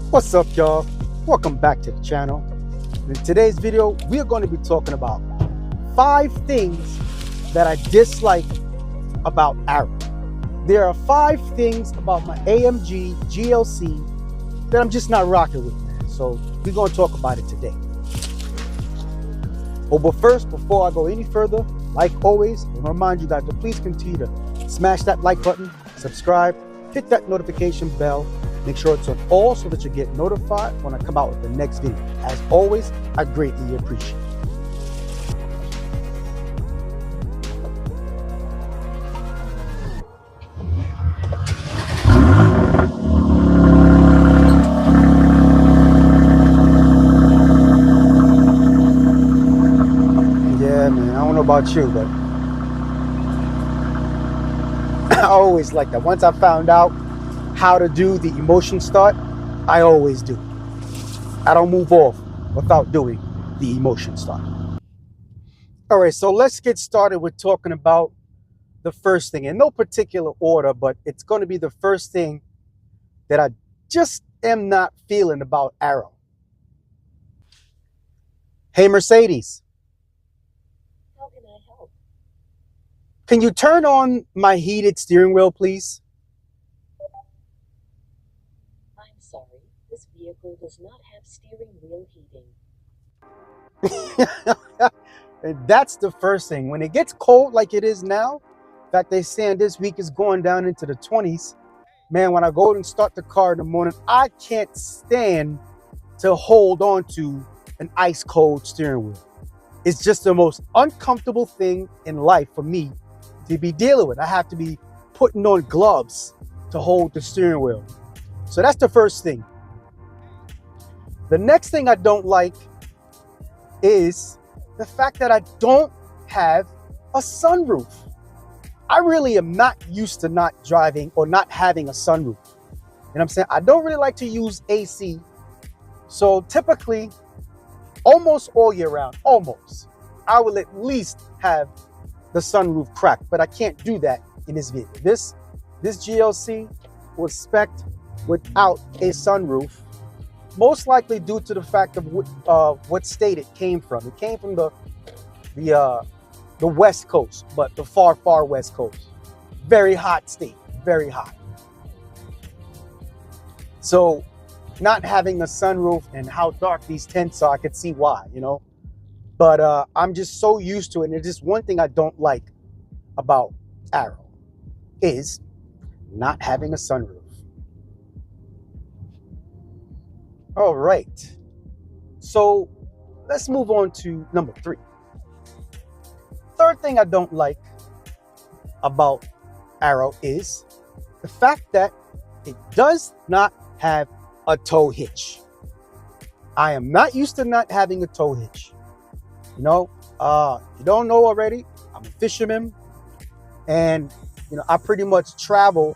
What's up, y'all? Welcome back to the channel. In today's video, we are going to be talking about 5 things that I dislike about Arrow. There are 5 things about my AMG GLC that I'm just not rocking with, man. So we're going to talk about it today. But first, before I go any further, like always, I want to remind you guys to please continue to smash that like button, subscribe, hit that notification bell. Make sure it's on all so that you get notified when I come out with the next video. As always, I greatly appreciate it. Yeah, man, I don't know about you, but I always like that. Once I found out how to do the emotion start, I always do. I don't move off without doing the emotion start. All right, so let's get started with talking about the first thing in no particular order, but it's going to be the first thing that I just am not feeling about Arrow. Hey, Mercedes. How can I help? Can you turn on my heated steering wheel, please? I'm sorry, this vehicle does not have steering wheel heating. And that's the first thing. When it gets cold like it is now, in fact, they saying this week is going down into the 20s. Man, when I go and start the car in the morning, I can't stand to hold on to an ice cold steering wheel. It's just the most uncomfortable thing in life for me to be dealing with. I have to be putting on gloves to hold the steering wheel. So that's the first thing. The next thing I don't like is the fact that I don't have a sunroof. I really am not used to not driving or not having a sunroof. You know what I'm saying? I don't really like to use AC. So typically, almost all year round, I will at least have the sunroof cracked, but I can't do that in this vehicle. This GLC was spec'd without a sunroof, most likely due to the fact of what state it came from. It came from the West Coast, but the far West Coast. Very hot state, very hot. So not having a sunroof and how dark these tents are, I could see why, you know. But I'm just so used to it. And it's just one thing I don't like about Arrow is not having a sunroof. All right. So let's move on to number 3. Third thing I don't like about Arrow is the fact that it does not have a tow hitch. I am not used to not having a tow hitch. You know, you don't know already, I'm a fisherman, and you know, I pretty much travel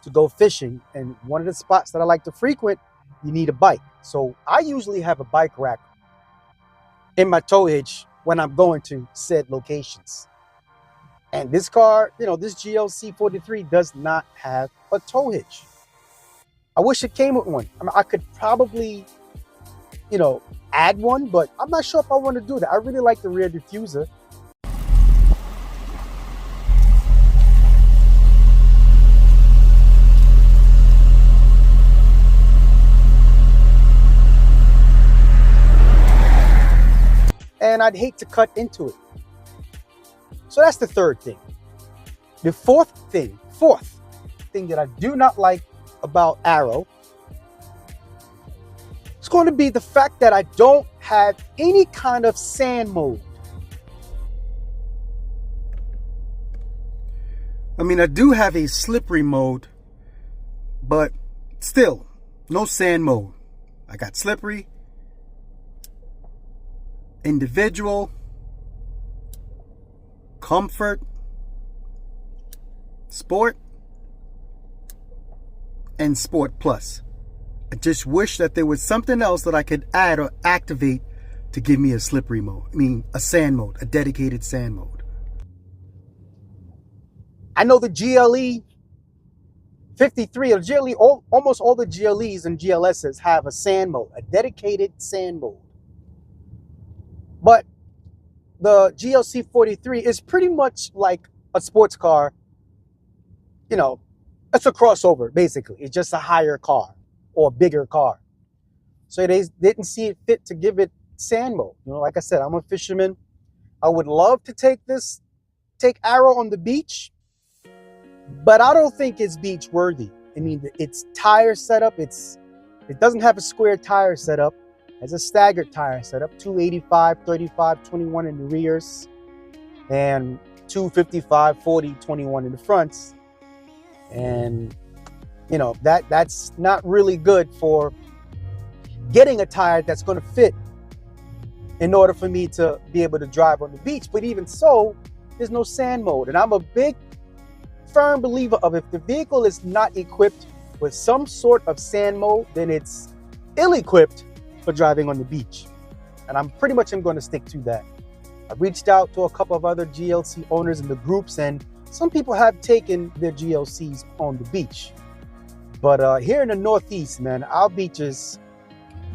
to go fishing, and one of the spots that I like to frequent, you need a bike. So I usually have a bike rack in my tow hitch when I'm going to said locations. And this car, you know, this GLC 43 does not have a tow hitch. I wish it came with one. I mean, I could probably, you know, add one, but I'm not sure if I want to do that. I really like the rear diffuser. And I'd hate to cut into it. So that's the third thing. The fourth thing that I do not like about Arrow, it's going to be the fact that I don't have any kind of sand mode. I mean, I do have a slippery mode, but still, no sand mode. I got slippery, individual, comfort, sport, and sport plus. I just wish that there was something else that I could add or activate to give me a slippery mode. I mean, a sand mode, a dedicated sand mode. I know the GLE 53, a GLE, almost all the GLEs and GLSs have a sand mode, a dedicated sand mode. But the GLC 43 is pretty much like a sports car. You know, it's a crossover, basically. It's just a higher car or a bigger car. So they didn't see it fit to give it sand mode. You know, like I said, I'm a fisherman. I would love to take Arrow on the beach, but I don't think it's beach worthy. I mean, its tire setup, it doesn't have a square tire setup. It has a staggered tire setup, 285, 35, 21 in the rears, and 255, 40, 21 in the fronts. And, you know, that's not really good for getting a tire that's going to fit in order for me to be able to drive on the beach. But even so, there's no sand mode. And I'm a big, firm believer of if the vehicle is not equipped with some sort of sand mode, then it's ill-equipped for driving on the beach. And I'm pretty much going to stick to that. I reached out to a couple of other GLC owners in the groups, and some people have taken their GLCs on the beach. But here in the Northeast, man, our beaches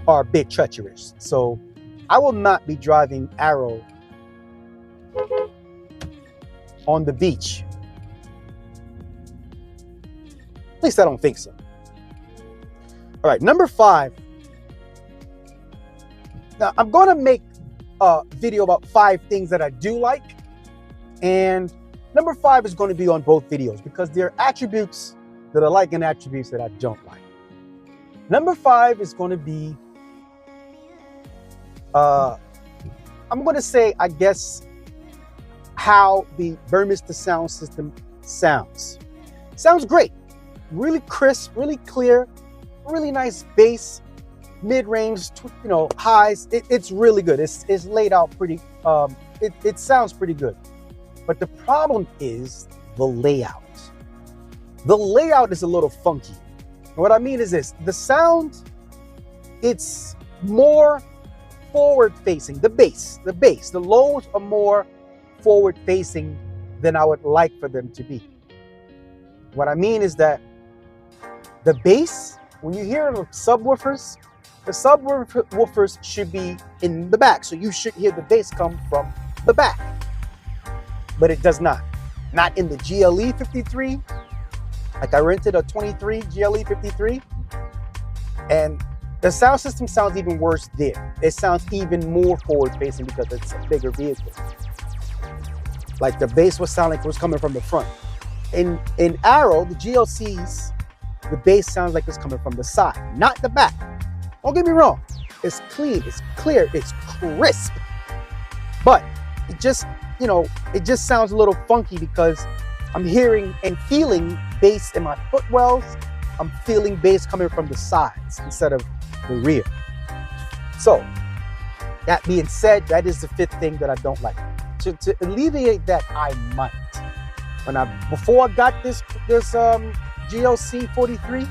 are a bit treacherous. So I will not be driving Arrow on the beach. At least I don't think so. All right, number 5. Now, I'm going to make a video about 5 things that I do like. And number 5 is going to be on both videos because there are attributes that I like and attributes that I don't like. Number 5 is going to be, I'm going to say, I guess, how the Burmester sound system sounds. Sounds great. Really crisp, really clear, really nice bass, mid-range, you know, highs. It's really good. It's laid out pretty, it sounds pretty good. But the problem is the layout. The layout is a little funky. And what I mean is this, the sound, it's more forward-facing, the bass, the lows are more forward-facing than I would like for them to be. What I mean is that the bass, when you hear the subwoofers should be in the back. So you should hear the bass come from the back. But it does not. Not in the GLE 53. Like I rented a 23 GLE 53. And the sound system sounds even worse there. It sounds even more forward facing because it's a bigger vehicle. Like the bass would sound like it was coming from the front. In Arrow, the GLCs, the bass sounds like it's coming from the side, not the back. Don't get me wrong. It's clean, it's clear, it's crisp. But it just, you know, it just sounds a little funky because I'm hearing and feeling bass in my footwells. I'm feeling bass coming from the sides instead of the rear. So, that being said, that is the 5th thing that I don't like. To alleviate that, I might. Before I got this GLC 43,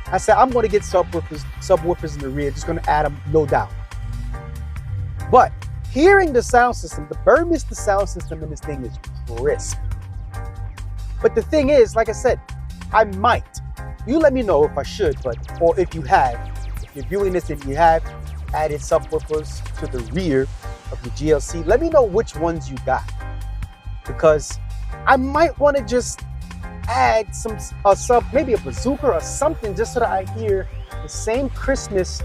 I said I'm going to get subwoofers in the rear. Just going to add them, no doubt. But hearing the sound system, the Burmester sound system in this thing is crisp. But the thing is, like I said, I might. You let me know if I should, or if you have. If you're viewing this and you have added subwoofers to the rear of the GLC, let me know which ones you got. Because I might want to just add maybe a bazooka or something, just so that I hear the same crispness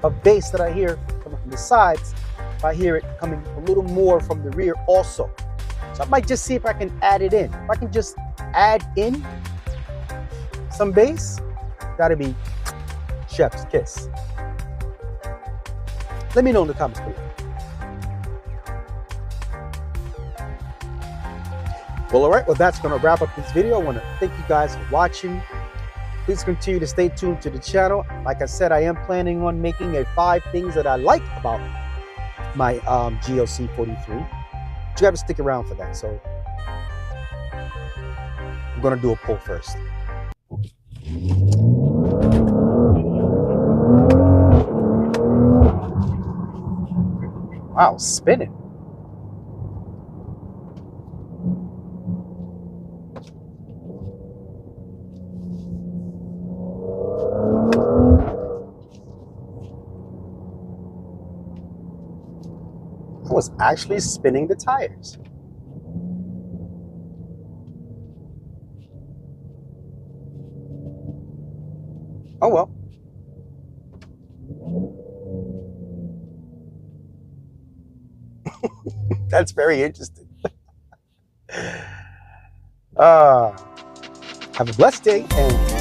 of bass that I hear coming from the sides. If I hear it coming a little more from the rear also. So I might just see if I can add it in. If I can just add in some bass, that'd be chef's kiss. Let me know in the comments below. Well, all right, well, that's going to wrap up this video. I want to thank you guys for watching. Please continue to stay tuned to the channel. Like I said, I am planning on making a 5 things that I like about my GLC 43. But you have to stick around for that. So I'm going to do a poll first. Wow, spinning. was actually spinning the tires. Oh well. That's very interesting. Have a blessed day and